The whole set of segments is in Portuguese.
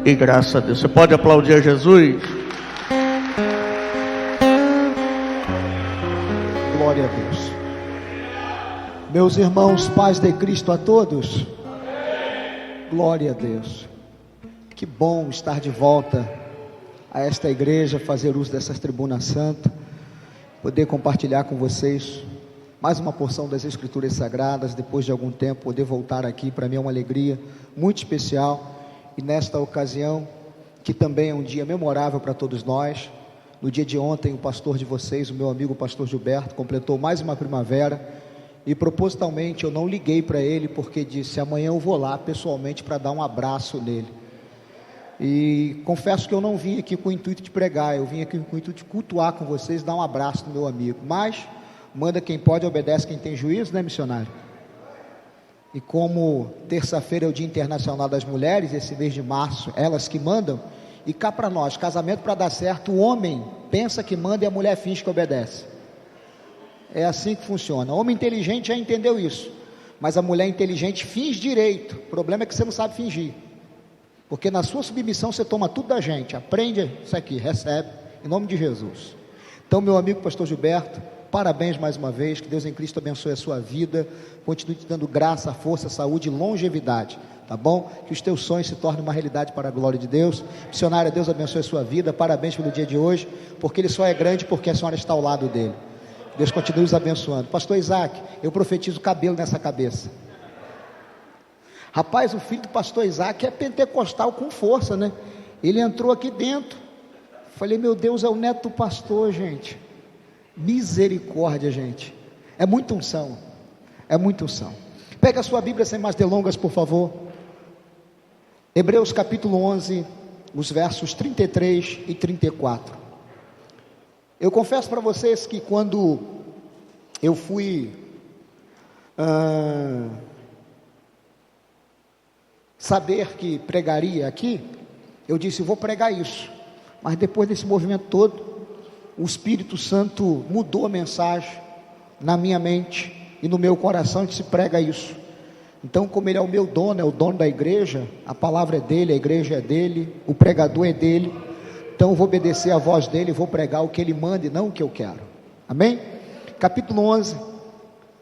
e graças a Deus. Você pode aplaudir a Jesus? Glória a Deus. Meus irmãos, paz de Cristo a todos. Glória a Deus. Que bom estar de volta a esta igreja, fazer uso dessa tribuna santa, poder compartilhar com vocês mais uma porção das Escrituras Sagradas, depois de algum tempo, poder voltar aqui, para mim é uma alegria muito especial, e nesta ocasião, que também é um dia memorável para todos nós. No dia de ontem, o pastor de vocês, o meu amigo pastor Gilberto, completou mais uma primavera, e propositalmente eu não liguei para ele, porque disse, amanhã eu vou lá pessoalmente para dar um abraço nele. E confesso que eu não vim aqui com o intuito de pregar, eu vim aqui com o intuito de cultuar com vocês, dar um abraço no meu amigo, mas manda quem pode, obedece quem tem juízo, né, missionário? E como terça-feira é o Dia Internacional das Mulheres, esse mês de março, elas que mandam, e cá para nós, casamento para dar certo, o homem pensa que manda e a mulher finge que obedece. É assim que funciona. O homem inteligente já entendeu isso, mas a mulher inteligente finge direito. O problema é que você não sabe fingir, porque na sua submissão você toma tudo da gente. Aprende isso aqui, recebe, em nome de Jesus. Então, meu amigo pastor Gilberto, parabéns mais uma vez, que Deus em Cristo abençoe a sua vida, continue te dando graça, força, saúde e longevidade, tá bom? Que os teus sonhos se tornem uma realidade para a glória de Deus. Missionária, Deus abençoe a sua vida, parabéns pelo dia de hoje, porque Ele só é grande porque a senhora está ao lado dEle. Deus continue os abençoando. Pastor Isaac, eu profetizo cabelo nessa cabeça. Rapaz, o filho do pastor Isaac é pentecostal com força, né? Ele entrou aqui dentro, falei, meu Deus, é o neto do pastor, gente. Misericórdia, gente. É muita unção, é muita unção. Pega a sua Bíblia sem mais delongas, por favor. Hebreus capítulo 11, os versos 33 e 34. Eu confesso para vocês que quando eu fui saber que pregaria aqui, eu disse, vou pregar isso. Mas depois desse movimento todo, o Espírito Santo mudou a mensagem na minha mente e no meu coração, que se prega isso. Então, como Ele é o meu dono, é o dono da igreja, a palavra é dEle, a igreja é dEle, o pregador é dEle, então eu vou obedecer a voz dEle, vou pregar o que Ele manda e não o que eu quero. Amém? Capítulo 11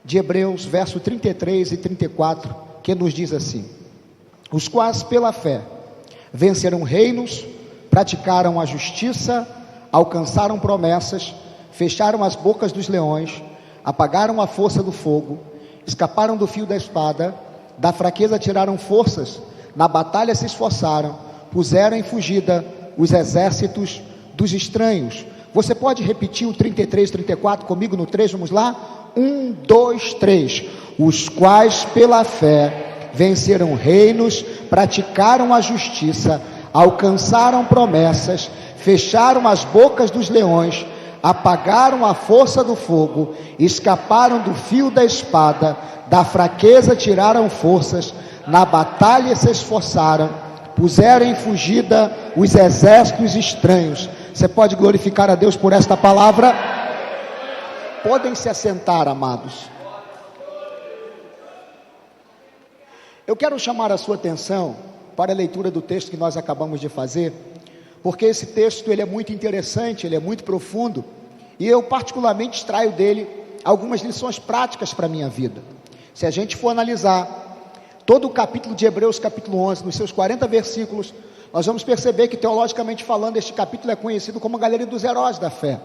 de Hebreus, verso 33 e 34, que nos diz assim: os quais pela fé venceram reinos, praticaram a justiça, alcançaram promessas, fecharam as bocas dos leões, apagaram a força do fogo, escaparam do fio da espada, da fraqueza tiraram forças, na batalha se esforçaram, puseram em fugida os exércitos dos estranhos. Você pode repetir o 33, 34 comigo no 3, vamos lá? 1, 2, 3. Os quais pela fé venceram reinos, praticaram a justiça, alcançaram promessas, fecharam as bocas dos leões, apagaram a força do fogo, escaparam do fio da espada, da fraqueza tiraram forças, na batalha se esforçaram, puseram em fugida os exércitos estranhos. Você pode glorificar a Deus por esta palavra? Podem se assentar, amados. Eu quero chamar a sua atenção para a leitura do texto que nós acabamos de fazer, porque esse texto ele é muito interessante, ele é muito profundo, e eu particularmente extraio dele algumas lições práticas para a minha vida. Se a gente for analisar todo o capítulo de Hebreus, capítulo 11, nos seus 40 versículos, nós vamos perceber que, teologicamente falando, este capítulo é conhecido como a galeria dos heróis da fé,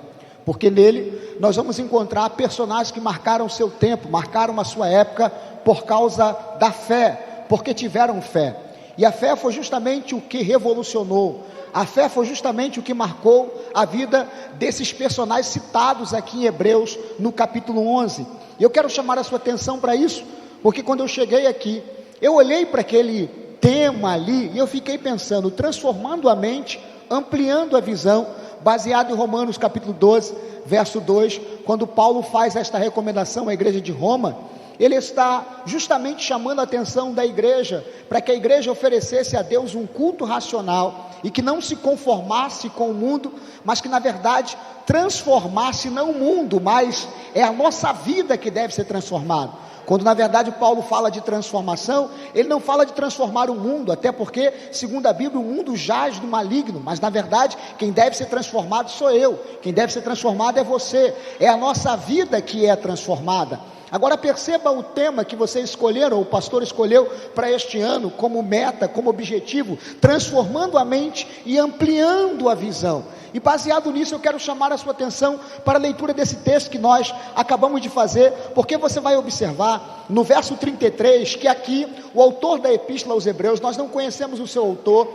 porque nele nós vamos encontrar personagens que marcaram o seu tempo, marcaram a sua época por causa da fé, porque tiveram fé. E a fé foi justamente o que revolucionou, a fé foi justamente o que marcou a vida desses personagens citados aqui em Hebreus, no capítulo 11. E eu quero chamar a sua atenção para isso, porque quando eu cheguei aqui, eu olhei para aquele tema ali, e eu fiquei pensando, transformando a mente, ampliando a visão, baseado em Romanos capítulo 12, verso 2, quando Paulo faz esta recomendação à igreja de Roma, ele está justamente chamando a atenção da igreja, para que a igreja oferecesse a Deus um culto racional, e que não se conformasse com o mundo, mas que na verdade transformasse não o mundo, mas é a nossa vida que deve ser transformada. Quando na verdade Paulo fala de transformação, ele não fala de transformar o mundo, até porque, segundo a Bíblia, o mundo jaz do maligno, mas na verdade, quem deve ser transformado sou eu, quem deve ser transformado é você, é a nossa vida que é transformada. Agora perceba o tema que vocês escolheram, o pastor escolheu para este ano, como meta, como objetivo, transformando a mente e ampliando a visão. E baseado nisso eu quero chamar a sua atenção para a leitura desse texto que nós acabamos de fazer, porque você vai observar no verso 33, que aqui o autor da epístola aos Hebreus, nós não conhecemos o seu autor,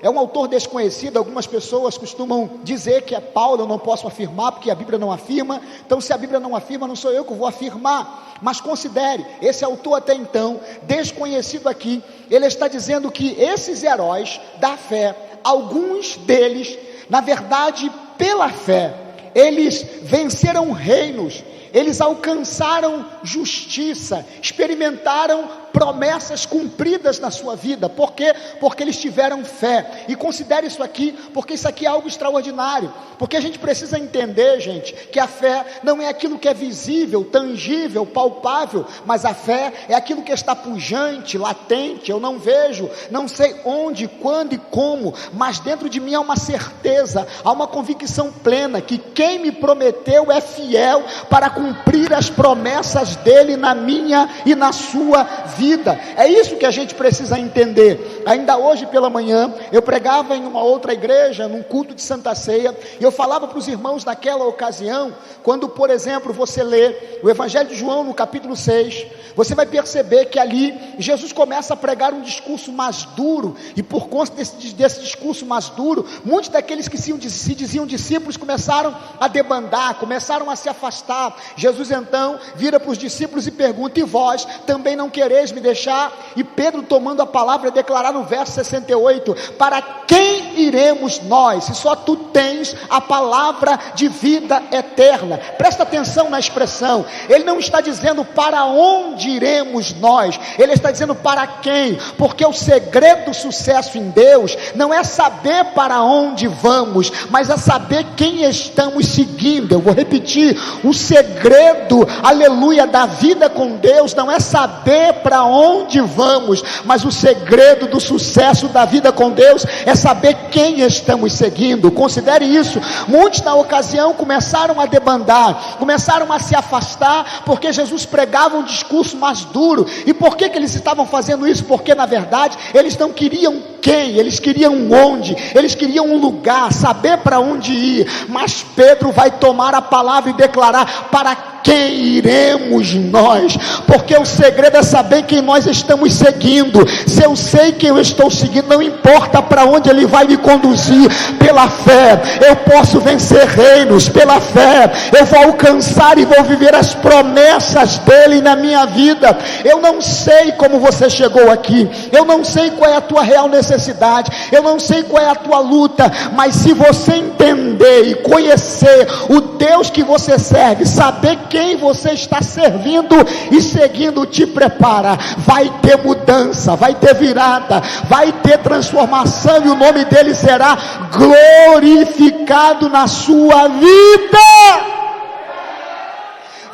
é um autor desconhecido. Algumas pessoas costumam dizer que é Paulo, eu não posso afirmar, porque a Bíblia não afirma. Então se a Bíblia não afirma, não sou eu que vou afirmar. Mas considere, esse autor até então, desconhecido aqui, ele está dizendo que esses heróis da fé, alguns deles, na verdade, pela fé, eles venceram reinos, eles alcançaram justiça, experimentaram promessas cumpridas na sua vida. Por quê? Porque eles tiveram fé. E considere isso aqui, porque isso aqui é algo extraordinário, porque a gente precisa entender, gente, que a fé não é aquilo que é visível, tangível, palpável, mas a fé é aquilo que está pujante, latente. Eu não vejo, não sei onde, quando e como, mas dentro de mim há uma certeza, há uma convicção plena, que quem me prometeu é fiel para cumprir as promessas dele na minha e na sua vida. É isso que a gente precisa entender. Ainda hoje pela manhã eu pregava em uma outra igreja, num culto de Santa Ceia, e eu falava para os irmãos naquela ocasião, quando por exemplo você lê o Evangelho de João no capítulo 6, você vai perceber que ali Jesus começa a pregar um discurso mais duro, e por conta desse discurso mais duro, muitos daqueles que se diziam discípulos começaram a debandar, começaram a se afastar. Jesus então vira para os discípulos e pergunta: e vós também não quereis me deixar? E Pedro, tomando a palavra, declarar no verso 68, para quem iremos nós, se só tu tens a palavra de vida eterna? Presta atenção na expressão, ele não está dizendo para onde iremos nós, ele está dizendo para quem, porque o segredo do sucesso em Deus não é saber para onde vamos, mas é saber quem estamos seguindo. Eu vou repetir, o segredo, aleluia, da vida com Deus não é saber para onde vamos, mas o segredo do sucesso da vida com Deus é saber quem estamos seguindo. Considere isso. Muitos na ocasião começaram a debandar, começaram a se afastar, porque Jesus pregava um discurso mais duro. E por que eles estavam fazendo isso? Porque na verdade eles não queriam quem, eles queriam onde, eles queriam um lugar, saber para onde ir. Mas Pedro vai tomar a palavra e declarar: para quem iremos nós? Porque o segredo é saber quem nós estamos seguindo. Se eu sei quem eu estou seguindo, não importa para onde ele vai me conduzir. Pela fé eu posso vencer reinos, pela fé eu vou alcançar e vou viver as promessas dele na minha vida. Eu não sei como você chegou aqui, eu não sei qual é a tua real necessidade, eu não sei qual é a tua luta, mas se você entender e conhecer o Deus que você serve, saber quem você está servindo e seguindo, te prepara. Vai ter mudança, vai ter virada, vai ter transformação, e o nome dele será glorificado na sua vida.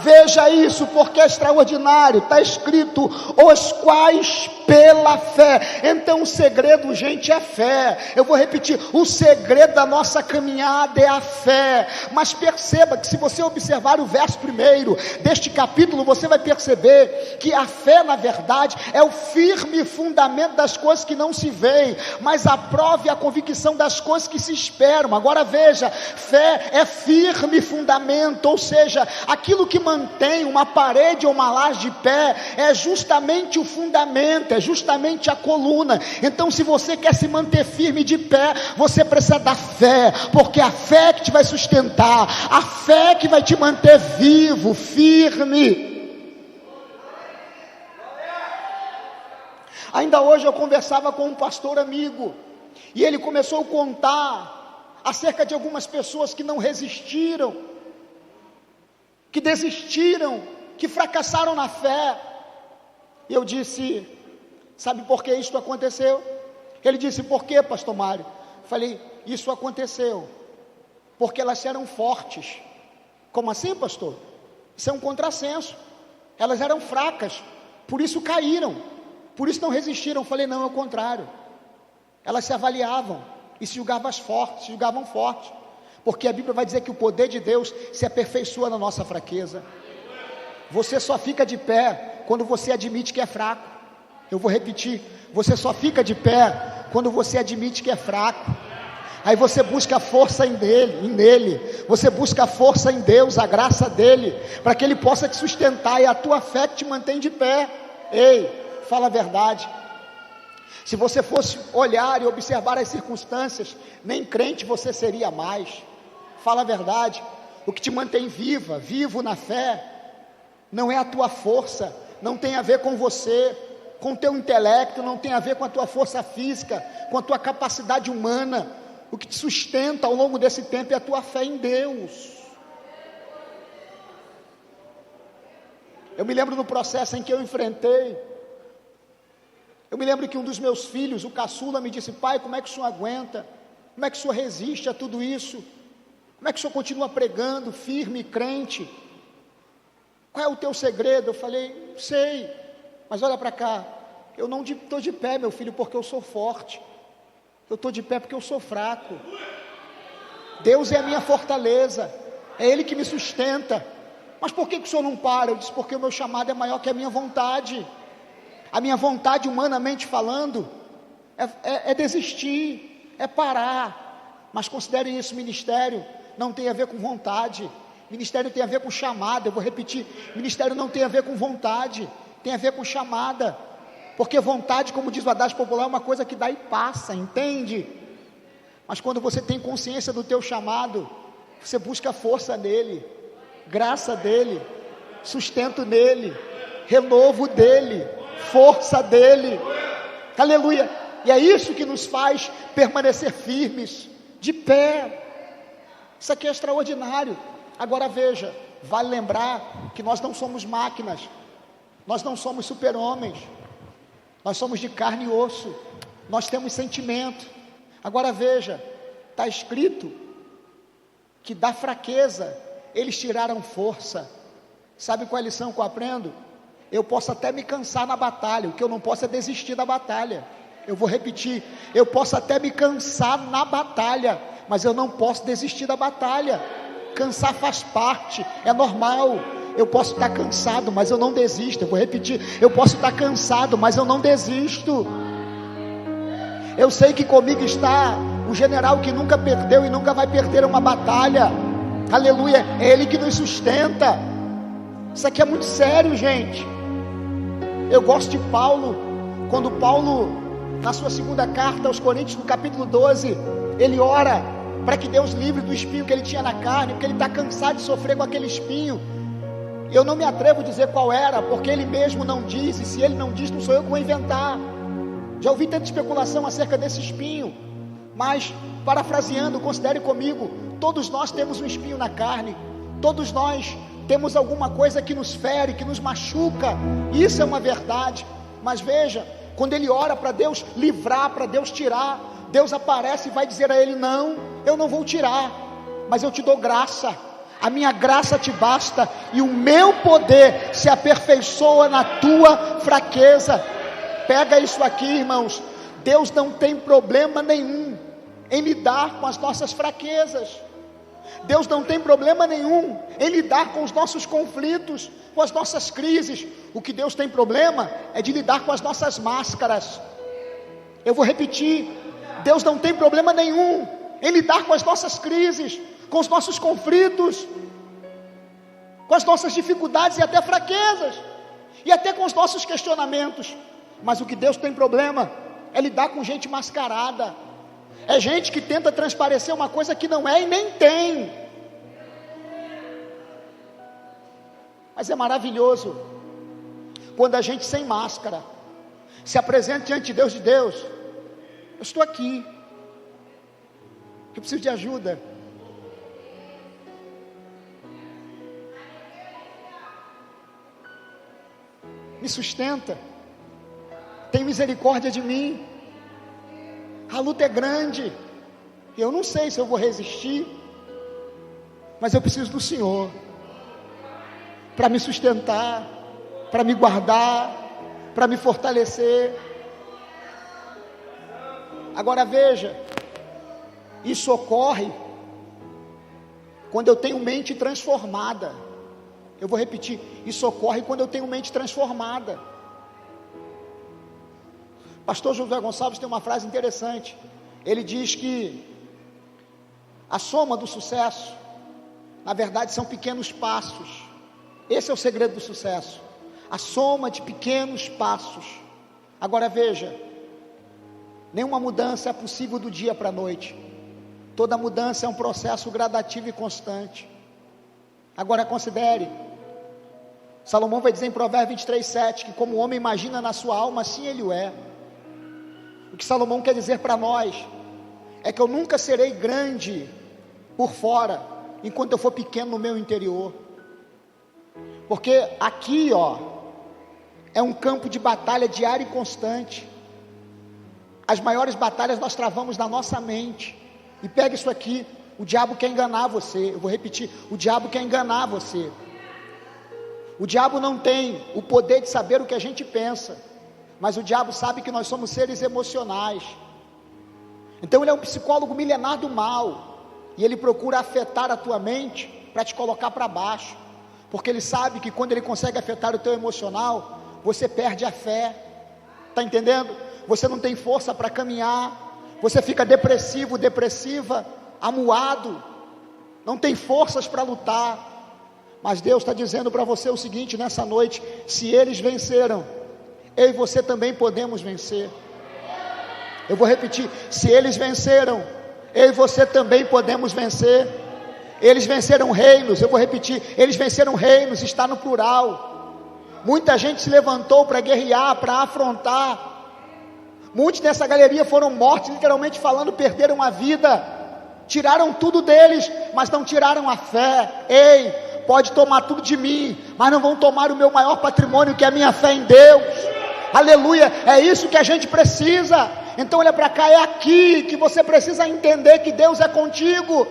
Veja isso, porque é extraordinário. Está escrito: os quais pela fé. Então o segredo, gente, é fé. Eu vou repetir, o segredo da nossa caminhada é a fé. Mas perceba que se você observar o verso 1 deste capítulo, você vai perceber que a fé, na verdade, é o firme fundamento das coisas que não se veem, mas a prova e a convicção das coisas que se esperam. Agora veja, fé é firme fundamento, ou seja, aquilo que mantém uma parede ou uma laje de pé é justamente o fundamento, é justamente a coluna. Então se você quer se manter firme de pé, você precisa da fé, porque a fé que te vai sustentar, a fé que vai te manter vivo, firme. Ainda hoje eu conversava com um pastor amigo, e ele começou a contar acerca de algumas pessoas que não resistiram, que desistiram, que fracassaram na fé. E eu disse: sabe por que isso aconteceu? Ele disse: por quê, pastor Mário? Falei: isso aconteceu porque elas eram fortes. Como assim, pastor? Isso é um contrassenso. Elas eram fracas. Por isso caíram, por isso não resistiram. Eu falei, não, é o contrário. Elas se avaliavam e se julgavam fortes, porque a Bíblia vai dizer que o poder de Deus se aperfeiçoa na nossa fraqueza. Você só fica de pé quando você admite que é fraco. Eu vou repetir, você só fica de pé quando você admite que é fraco. Aí você busca a força nele, você busca a força em Deus, a graça dele, para que ele possa te sustentar, e a tua fé que te mantém de pé. Ei, fala a verdade. Se você fosse olhar e observar as circunstâncias, nem crente você seria mais. Fala a verdade. O que te mantém vivo na fé, não é a tua força, não tem a ver com você, com o teu intelecto, não tem a ver com a tua força física, com a tua capacidade humana. O que te sustenta ao longo desse tempo é a tua fé em Deus. Eu me lembro no processo em que eu enfrentei, eu me lembro que um dos meus filhos, o caçula, me disse: pai, como é que o senhor aguenta? Como é que o senhor resiste a tudo isso? Como é que o senhor continua pregando, firme e crente? Qual é o teu segredo? Eu falei: sei, mas olha para cá, eu não estou de pé, meu filho, porque eu sou forte. Eu estou de pé porque eu sou fraco. Deus é a minha fortaleza, é Ele que me sustenta. Mas por que o senhor não para? Eu disse: porque o meu chamado é maior que a minha vontade. A minha vontade, humanamente falando, é desistir, é parar. Mas considere isso: ministério não tem a ver com vontade, ministério tem a ver com chamada. Eu vou repetir: ministério não tem a ver com vontade, tem a ver com chamada. Porque vontade, como diz o adágio popular, é uma coisa que dá e passa, entende? Mas quando você tem consciência do teu chamado, você busca força nele, graça dele, sustento nele, renovo dele, força dele. Aleluia! E é isso que nos faz permanecer firmes, de pé. Isso aqui é extraordinário. Agora veja, vale lembrar que nós não somos máquinas, nós não somos super-homens, nós somos de carne e osso, nós temos sentimento. Agora veja, está escrito que da fraqueza eles tiraram força. Sabe qual é a lição que eu aprendo? Eu posso até me cansar na batalha, o que eu não posso é desistir da batalha. Eu vou repetir, eu posso até me cansar na batalha, mas eu não posso desistir da batalha. Cansar faz parte, é normal. Eu posso estar cansado, mas eu não desisto. Eu vou repetir, eu posso estar cansado, mas eu não desisto. Eu sei que comigo está o general que nunca perdeu e nunca vai perder uma batalha. Aleluia, é Ele que nos sustenta. Isso aqui é muito sério, gente. Eu gosto de Paulo, quando Paulo, na sua segunda carta aos Coríntios, no capítulo 12, ele ora para que Deus livre do espinho que ele tinha na carne, porque ele está cansado de sofrer com aquele espinho. Eu não me atrevo a dizer qual era, porque ele mesmo não diz, e se ele não diz, não sou eu que vou inventar. Já ouvi tanta especulação acerca desse espinho, mas, parafraseando, considere comigo, todos nós temos um espinho na carne, todos nós temos alguma coisa que nos fere, que nos machuca, isso é uma verdade. Mas veja, quando ele ora para Deus livrar, para Deus tirar, Deus aparece e vai dizer a ele: não, eu não vou tirar, mas eu te dou graça. A minha graça te basta, e o meu poder se aperfeiçoa na tua fraqueza. Pega isso aqui, irmãos. Deus não tem problema nenhum em lidar com as nossas fraquezas. Deus não tem problema nenhum em lidar com os nossos conflitos, com as nossas crises. O que Deus tem problema é de lidar com as nossas máscaras. Eu vou repetir: Deus não tem problema nenhum em lidar com as nossas crises, com os nossos conflitos, com as nossas dificuldades e até fraquezas, e até com os nossos questionamentos. Mas o que Deus tem problema é lidar com gente mascarada, é gente que tenta transparecer uma coisa que não é e nem tem. Mas é maravilhoso quando a gente sem máscara se apresenta diante de Deus: eu estou aqui, eu preciso de ajuda. Me sustenta, tem misericórdia de mim. A luta é grande, eu não sei se eu vou resistir, mas eu preciso do Senhor para me sustentar, para me guardar, para me fortalecer. Agora veja, isso ocorre quando eu tenho mente transformada. Eu vou repetir, isso ocorre quando eu tenho mente transformada. Pastor José Gonçalves tem uma frase interessante. Ele diz que a soma do sucesso, na verdade, são pequenos passos. Esse é o segredo do sucesso, a soma de pequenos passos. Agora veja, nenhuma mudança é possível do dia para a noite. Toda mudança é um processo gradativo e constante. Agora considere, Salomão vai dizer em Provérbios 23:7, que como o homem imagina na sua alma, assim ele o é. O que Salomão quer dizer para nós, é que eu nunca serei grande por fora, enquanto eu for pequeno no meu interior. Porque aqui, é um campo de batalha diário e constante. As maiores batalhas nós travamos na nossa mente. E pega isso aqui, o diabo quer enganar você. Eu vou repetir, o diabo quer enganar você. O diabo não tem o poder de saber o que a gente pensa, mas o diabo sabe que nós somos seres emocionais. Então ele é um psicólogo milenar do mal, e ele procura afetar a tua mente para te colocar para baixo, porque ele sabe que quando ele consegue afetar o teu emocional, você perde a fé. Está entendendo? Você não tem força para caminhar, você fica depressivo, depressiva, amuado, não tem forças para lutar. Mas Deus está dizendo para você o seguinte nessa noite: se eles venceram, eu e você também podemos vencer. Eu vou repetir, se eles venceram, eu e você também podemos vencer. Eles venceram reinos, eu vou repetir, eles venceram reinos, está no plural. Muita gente se levantou para guerrear, para afrontar. Muitos dessa galeria foram mortos, literalmente falando, perderam a vida, tiraram tudo deles, mas não tiraram a fé. Ei, pode tomar tudo de mim, mas não vão tomar o meu maior patrimônio, que é a minha fé em Deus. Aleluia, é isso que a gente precisa. Então olha para cá, é aqui que você precisa entender que Deus é contigo.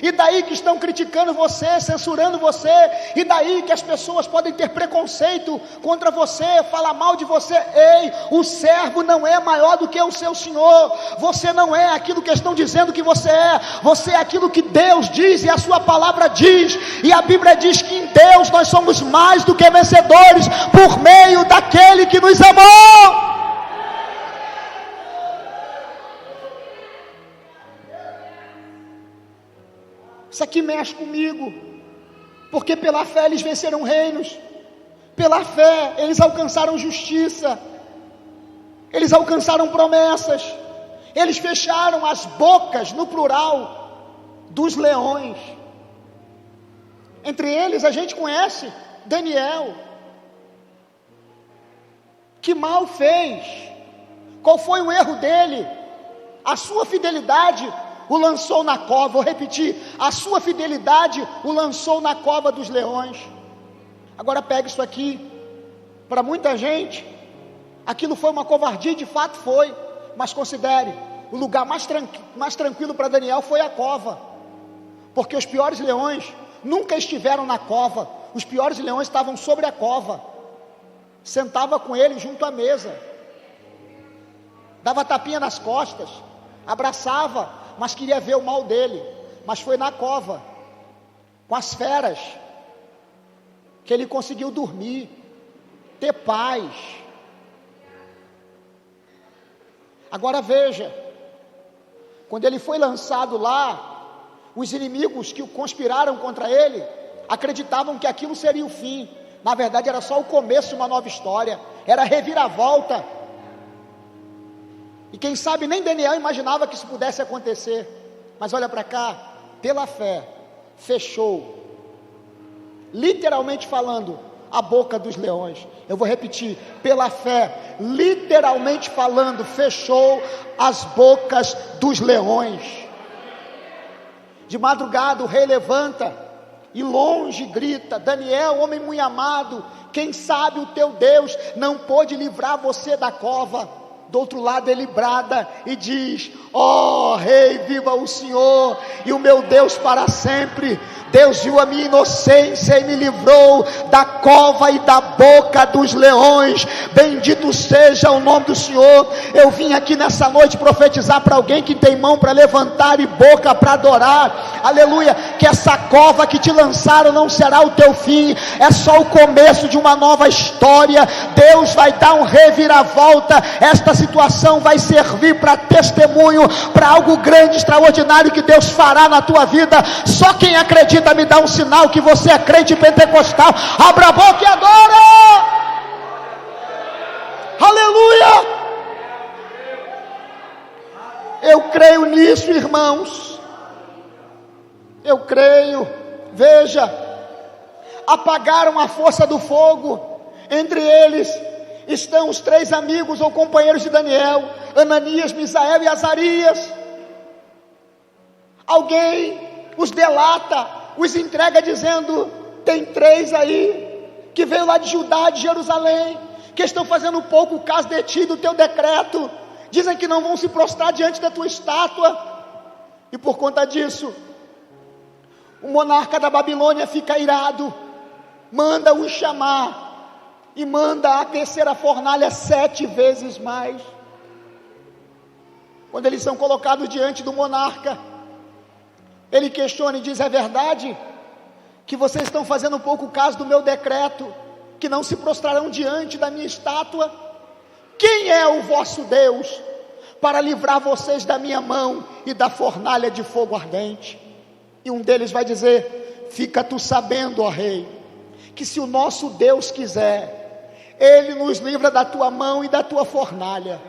E daí que estão criticando você, censurando você, e daí que as pessoas podem ter preconceito contra você, falar mal de você. Ei, o servo não é maior do que o seu senhor. Você não é aquilo que estão dizendo que você é aquilo que Deus diz e a sua palavra diz. E a Bíblia diz que em Deus nós somos mais do que vencedores, por meio daquele que nos amou. Isso aqui mexe comigo, porque pela fé eles venceram reinos, pela fé eles alcançaram justiça, eles alcançaram promessas, eles fecharam as bocas, no plural, dos leões. Entre eles a gente conhece Daniel. Que mal fez? Qual foi o erro dele? A sua fidelidade o lançou na cova. Vou repetir, a sua fidelidade o lançou na cova dos leões. Agora pega isso aqui. Para muita gente aquilo foi uma covardia, de fato foi, mas considere, o lugar mais tranquilo para Daniel foi a cova, porque os piores leões nunca estiveram na cova. Os piores leões estavam sobre a cova, sentava com ele junto à mesa, dava tapinha nas costas, abraçava, mas queria ver o mal dele. Mas foi na cova, com as feras, que ele conseguiu dormir, ter paz. Agora veja, quando ele foi lançado lá, os inimigos que conspiraram contra ele, acreditavam que aquilo seria o fim. Na verdade era só o começo de uma nova história, era a reviravolta. E quem sabe nem Daniel imaginava que isso pudesse acontecer. Mas olha para cá, pela fé, fechou, literalmente falando, a boca dos leões. Eu vou repetir, pela fé, literalmente falando, fechou as bocas dos leões. De madrugada o rei levanta e longe grita: Daniel, homem muito amado, quem sabe o teu Deus não pôde livrar você da cova. Do outro lado ele brada e diz: ó rei, viva o Senhor e o meu Deus para sempre. Deus viu a minha inocência e me livrou da cova e da boca dos leões. Bendito seja o nome do Senhor. Eu vim aqui nessa noite profetizar para alguém que tem mão para levantar e boca para adorar, aleluia, que essa cova que te lançaram não será o teu fim, é só o começo de uma nova história. Deus vai dar um reviravolta, esta situação vai servir para testemunho, para algo grande, extraordinário que Deus fará na tua vida. Só quem acredita me dá um sinal que você é crente pentecostal. Abra a boca e adora. Aleluia. Eu creio nisso, irmãos. Eu creio. Veja, apagaram a força do fogo. Entre eles estão os 3 amigos ou companheiros de Daniel: Ananias, Misael e Azarias. Alguém os delata, os entrega dizendo: tem 3 aí, que veio lá de Judá, de Jerusalém, que estão fazendo pouco caso de ti, do teu decreto, dizem que não vão se prostrar diante da tua estátua, e por conta disso, o monarca da Babilônia fica irado, manda os chamar, e manda aquecer a fornalha 7 vezes mais. Quando eles são colocados diante do monarca, ele questiona e diz: é verdade que vocês estão fazendo pouco caso do meu decreto, que não se prostrarão diante da minha estátua? Quem é o vosso Deus para livrar vocês da minha mão e da fornalha de fogo ardente? E um deles vai dizer: fica tu sabendo, ó rei, que se o nosso Deus quiser, Ele nos livra da tua mão e da tua fornalha,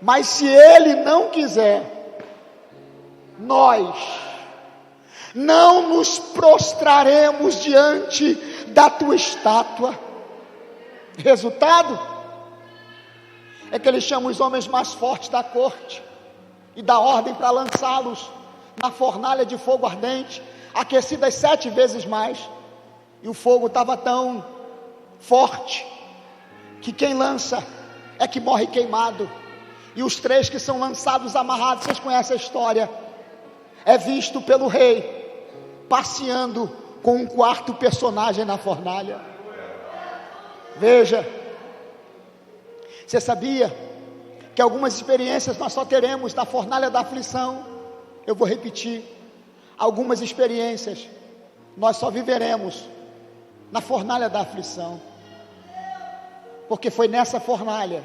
mas se Ele não quiser, nós não nos prostraremos diante da tua estátua. Resultado é que ele chama os homens mais fortes da corte e dá ordem para lançá-los na fornalha de fogo ardente, aquecidas 7 vezes mais. E o fogo estava tão forte que quem lança é que morre queimado. E os 3 que são lançados amarrados, vocês conhecem a história, é visto pelo rei passeando com um 4º personagem na fornalha. Veja, você sabia que algumas experiências nós só teremos na fornalha da aflição? Eu vou repetir: algumas experiências nós só viveremos na fornalha da aflição, porque foi nessa fornalha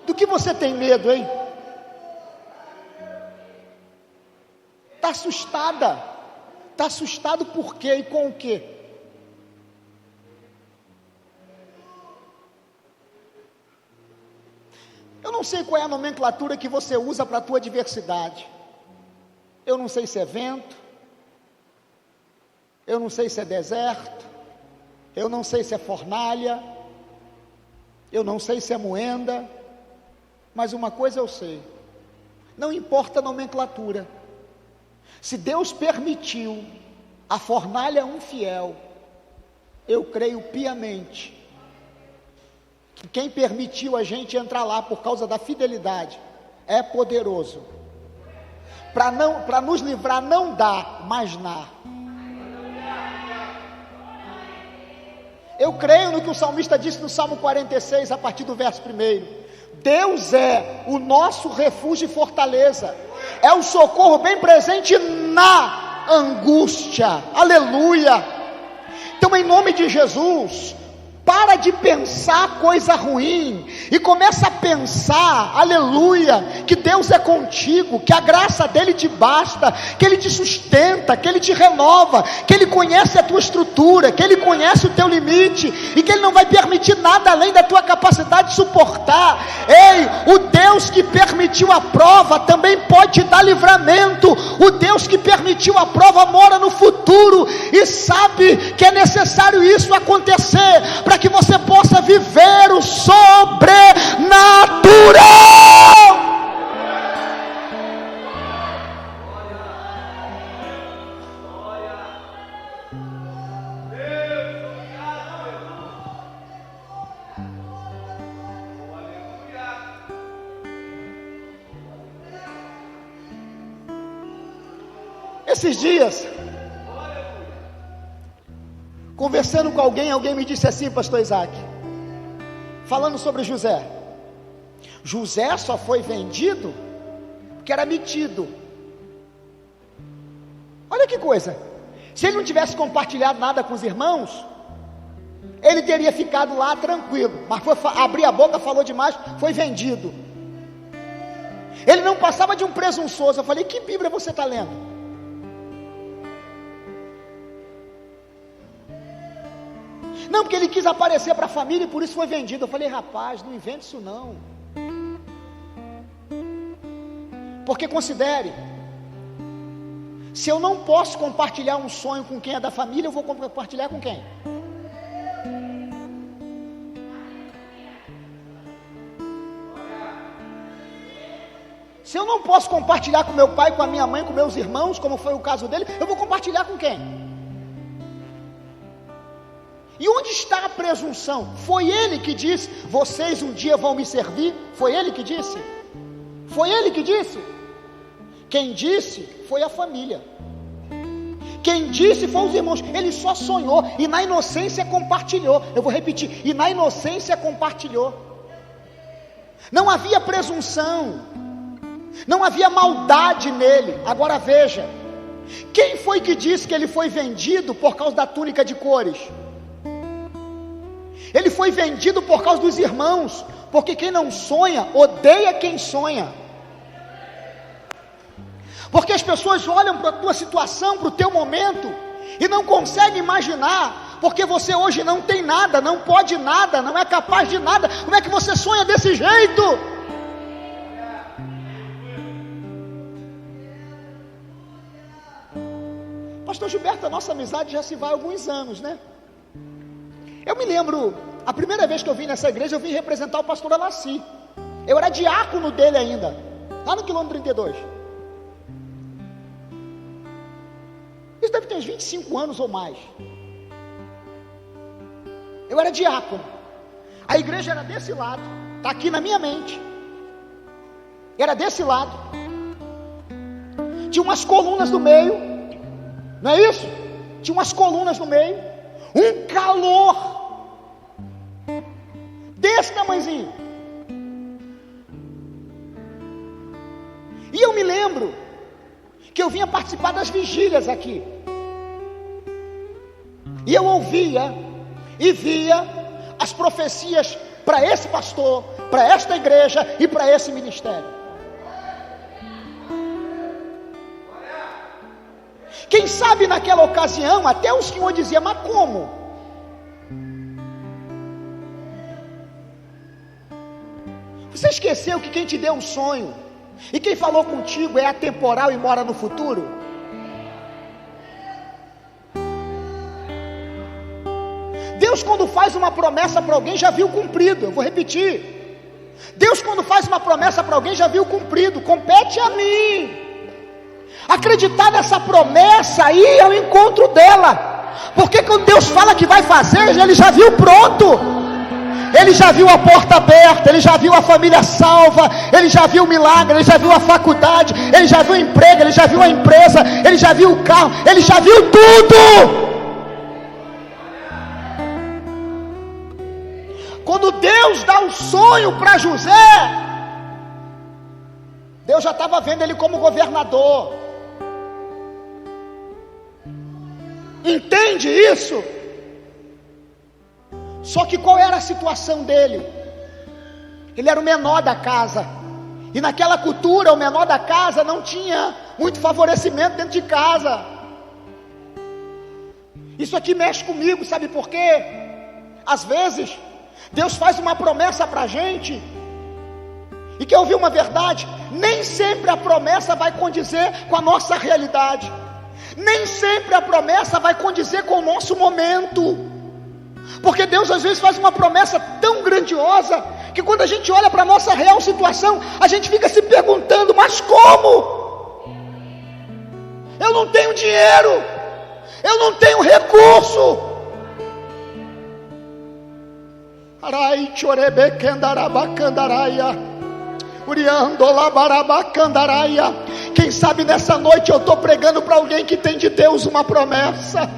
do que você tem medo, hein? Está assustada? Está assustado por quê e com o quê? Eu não sei qual é a nomenclatura que você usa para a tua adversidade. Eu não sei se é vento, eu não sei se é deserto, eu não sei se é fornalha, eu não sei se é moenda, mas uma coisa eu sei: não importa a nomenclatura, se Deus permitiu a fornalha um fiel, eu creio piamente que quem permitiu a gente entrar lá por causa da fidelidade é poderoso para nos livrar, não dá, mas dá. Eu creio no que o salmista disse no Salmo 46, a partir do verso 1: Deus é o nosso refúgio e fortaleza, é o socorro bem presente na angústia. Aleluia. Então, em nome de Jesus, para de pensar coisa ruim e começa a pensar, aleluia, que Deus é contigo, que a graça dele te basta, que ele te sustenta, que ele te renova, que ele conhece a tua estrutura, que ele conhece o teu limite e que ele não vai permitir nada além da tua capacidade de suportar. Ei, o Deus que permitiu a prova também pode te dar livramento. O Deus que permitiu a prova mora no futuro e sabe que é necessário isso acontecer para que você possa viver o sobrenatural. Esses dias, conversando com alguém me disse assim, pastor Isaac, falando sobre José. José só foi vendido porque era metido. Olha que coisa. Se ele não tivesse compartilhado nada com os irmãos, ele teria ficado lá tranquilo. Mas foi abrir a boca, falou demais, foi vendido. Ele não passava de um presunçoso. Eu falei, que Bíblia você está lendo? Não, porque ele quis aparecer para a família e por isso foi vendido. Eu falei, rapaz, não invente isso não. Porque considere, se eu não posso compartilhar um sonho com quem é da família, eu vou compartilhar com quem? Se eu não posso compartilhar com meu pai, com a minha mãe, com meus irmãos, como foi o caso dele, eu vou compartilhar com quem? E onde está a presunção? Foi ele que disse, vocês um dia vão me servir? Foi ele que disse? Foi ele que disse? Quem disse foi a família. Quem disse foram os irmãos. Ele só sonhou e na inocência compartilhou. Eu vou repetir, e na inocência compartilhou. Não havia presunção, não havia maldade nele. Agora veja, quem foi que disse que ele foi vendido por causa da túnica de cores? Ele foi vendido por causa dos irmãos, porque quem não sonha, odeia quem sonha. Porque as pessoas olham para a tua situação, para o teu momento, e não conseguem imaginar, porque você hoje não tem nada, não pode nada, não é capaz de nada. Como é que você sonha desse jeito? Pastor Gilberto, a nossa amizade já se vai há alguns anos, né? Eu me lembro, a primeira vez que eu vim nessa igreja, eu vim representar o pastor Alaci. Eu era diácono dele ainda, lá no quilômetro 32. Isso deve ter uns 25 anos ou mais. Eu era diácono. A igreja era desse lado, está aqui na minha mente. Era desse lado. Tinha umas colunas no meio, não é isso? Tinha umas colunas no meio, um calor desse tamanhozinho. E eu me lembro que eu vinha participar das vigílias aqui, e eu ouvia e via as profecias para esse pastor, para esta igreja e para esse ministério. Quem sabe naquela ocasião até o Senhor dizia, mas como? Você esqueceu que quem te deu um sonho e quem falou contigo é atemporal e mora no futuro? Deus, quando faz uma promessa para alguém, já viu cumprido. Eu vou repetir. Deus, quando faz uma promessa para alguém, já viu cumprido. Compete a mim acreditar nessa promessa e ir ao encontro dela. Porque quando Deus fala que vai fazer, Ele já viu pronto. Ele já viu a porta aberta, Ele já viu a família salva, Ele já viu o milagre, Ele já viu a faculdade, Ele já viu o emprego, Ele já viu a empresa, Ele já viu o carro, Ele já viu tudo. Quando Deus dá um sonho para José, Deus já estava vendo ele como governador. Entende isso? Só que qual era a situação dele? Ele era o menor da casa, e naquela cultura o menor da casa não tinha muito favorecimento dentro de casa. Isso aqui mexe comigo, sabe por quê? Às vezes Deus faz uma promessa para a gente, e quer ouvir uma verdade? Nem sempre a promessa vai condizer com a nossa realidade, nem sempre a promessa vai condizer com o nosso momento, porque Deus às vezes faz uma promessa tão grandiosa, que quando a gente olha para a nossa real situação, a gente fica se perguntando, mas como? Eu não tenho dinheiro, eu não tenho recurso. Arai chorebequendarabacandaraia, uriandolabarabacandaраia. Quem sabe nessa noite eu estou pregando para alguém que tem de Deus uma promessa.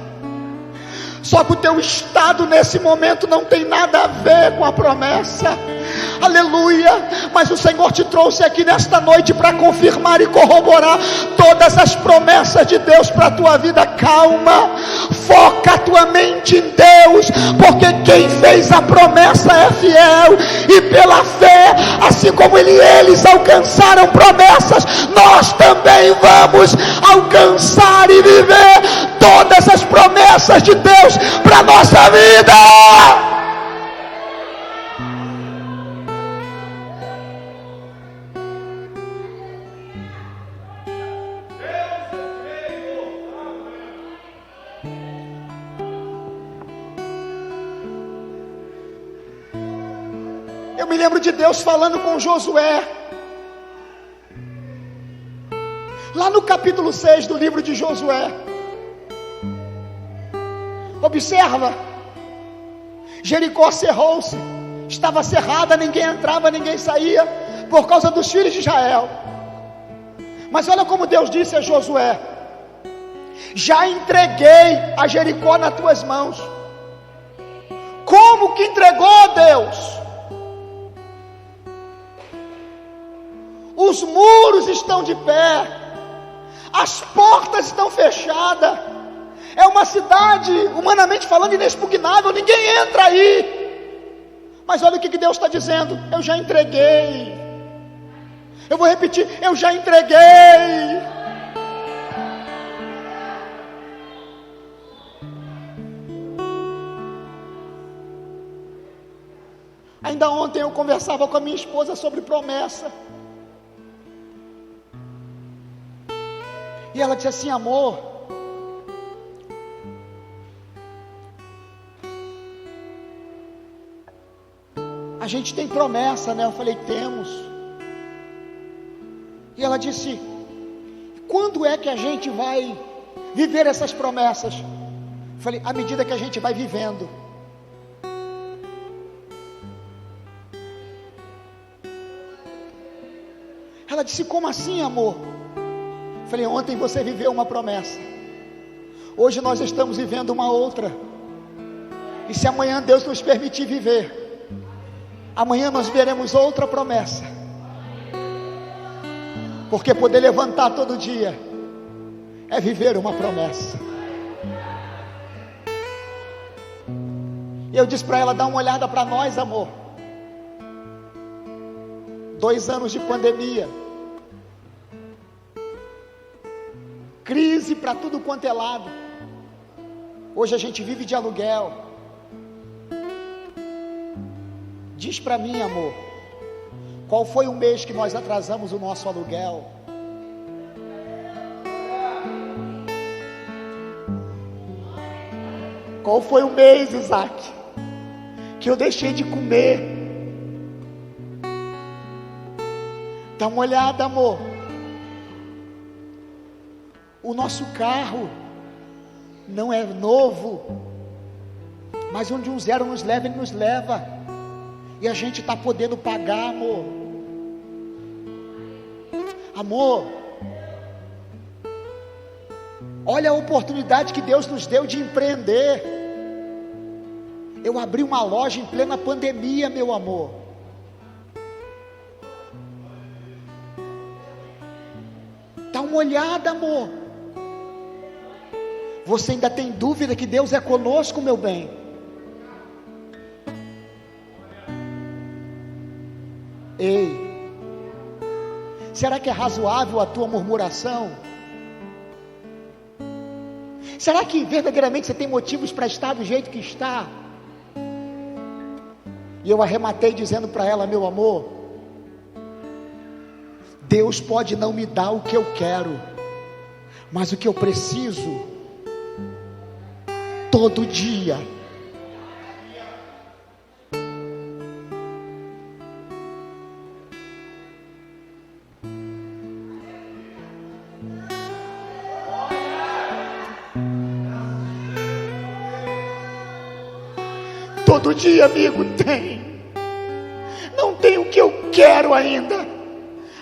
Só que o teu estado nesse momento não tem nada a ver com a promessa. Aleluia. Mas o Senhor te trouxe aqui nesta noite para confirmar e corroborar todas as promessas de Deus para a tua vida. Calma, foca a tua mente em Deus, porque quem fez a promessa é fiel. E pela fé, assim como eles alcançaram promessas, nós também vamos alcançar e viver todas as promessas de Deus para a nossa vida. Eu me lembro de Deus falando com Josué, lá no capítulo 6 do livro de Josué. Observa, Jericó cerrou-se, estava cerrada, ninguém entrava, ninguém saía, por causa dos filhos de Israel. Mas olha como Deus disse a Josué: já entreguei a Jericó nas tuas mãos. Como que entregou, Deus? Os muros estão de pé, as portas estão fechadas, é uma cidade, humanamente falando, inexpugnável, ninguém entra aí. Mas olha o que Deus está dizendo: eu já entreguei. Eu vou repetir: eu já entreguei. Ainda ontem eu conversava com a minha esposa sobre promessa, e ela disse assim: amor, a gente tem promessa, né? Eu falei: temos. E ela disse: quando é que a gente vai viver essas promessas? Eu falei: à medida que a gente vai vivendo. Ela disse: como assim, amor? Eu falei: ontem você viveu uma promessa, hoje nós estamos vivendo uma outra. E se amanhã Deus nos permitir viver, amanhã nós veremos outra promessa. Porque poder levantar todo dia é viver uma promessa. E eu disse para ela: dá uma olhada para nós, amor. 2 anos de pandemia, crise para tudo quanto é lado. Hoje a gente vive de aluguel. Diz para mim, amor, qual foi o mês que nós atrasamos o nosso aluguel? Qual foi o mês, Isaac, que eu deixei de comer? Dá uma olhada, amor. O nosso carro não é novo, mas onde um zero nos leva, ele nos leva. E a gente está podendo pagar, amor. Amor, olha a oportunidade que Deus nos deu de empreender. Eu abri uma loja em plena pandemia, meu amor. Dá uma olhada, amor. Você ainda tem dúvida que Deus é conosco, meu bem? Ei, será que é razoável a tua murmuração? Será que verdadeiramente você tem motivos para estar do jeito que está? E eu arrematei dizendo para ela: meu amor, Deus pode não me dar o que eu quero, mas o que eu preciso, todo dia. Todo dia, amigo, tem. Não tem o que eu quero ainda,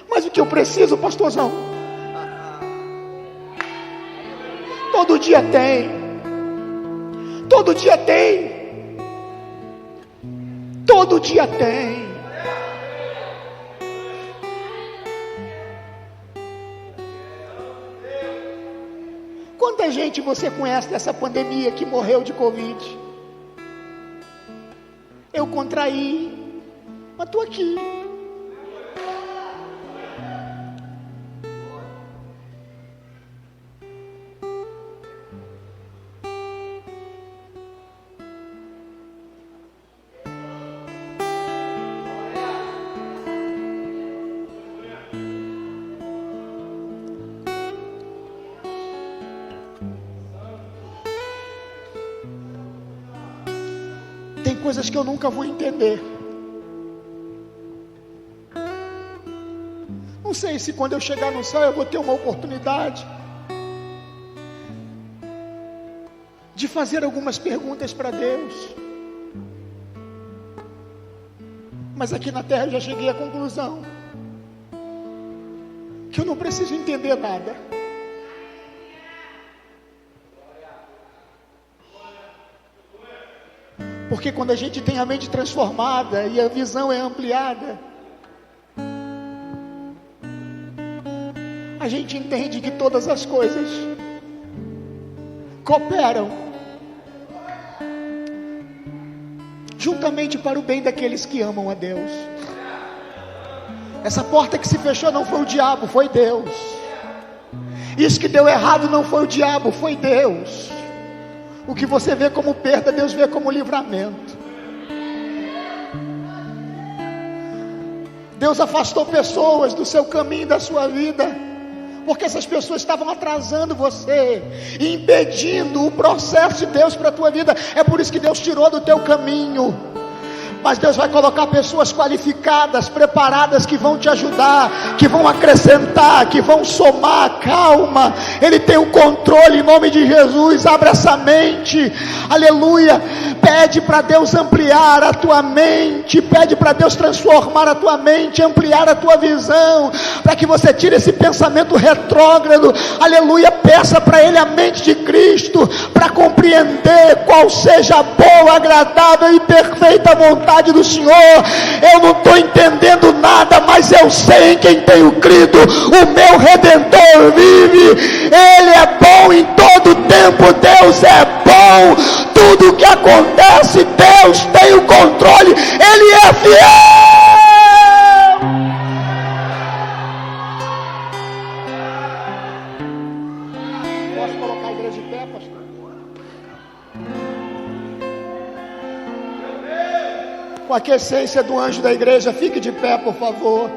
mas o que eu preciso, pastorzão, Todo dia tem. Todo dia tem. Todo dia tem. Quanta gente você conhece dessa pandemia que morreu de Covid? Eu contraí, mas estou aqui. Tem coisas que eu nunca vou entender. Não sei se quando eu chegar no céu eu vou ter uma oportunidade de fazer algumas perguntas para Deus. Mas aqui na terra eu já cheguei à conclusão que eu não preciso entender nada. Porque quando a gente tem a mente transformada e a visão é ampliada, a gente entende que todas as coisas cooperam juntamente para o bem daqueles que amam a Deus. Essa porta que se fechou não foi o diabo, foi Deus. Isso que deu errado não foi o diabo, foi Deus. O que você vê como perda, Deus vê como livramento. Deus afastou pessoas do seu caminho, da sua vida, porque essas pessoas estavam atrasando você, impedindo o processo de Deus para a tua vida. É por isso que Deus tirou do teu caminho. Mas Deus vai colocar pessoas qualificadas, preparadas, que vão te ajudar, que vão acrescentar, que vão somar. Calma, Ele tem o controle, em nome de Jesus. Abre essa mente, aleluia. Pede para Deus ampliar a tua mente, pede para Deus transformar a tua mente, ampliar a tua visão, para que você tire esse pensamento retrógrado, aleluia. Peça para Ele a mente de Cristo, para compreender qual seja a boa, agradável e perfeita vontade do Senhor. Eu não estou entendendo nada, mas eu sei em quem tenho crido. O meu Redentor vive. Ele é bom em todo tempo. Deus é bom. Tudo que acontece, Deus tem o controle. Ele é fiel. Posso colocar a igreja de pé, pastor? Com a aquiescência do anjo da igreja, fique de pé, por favor.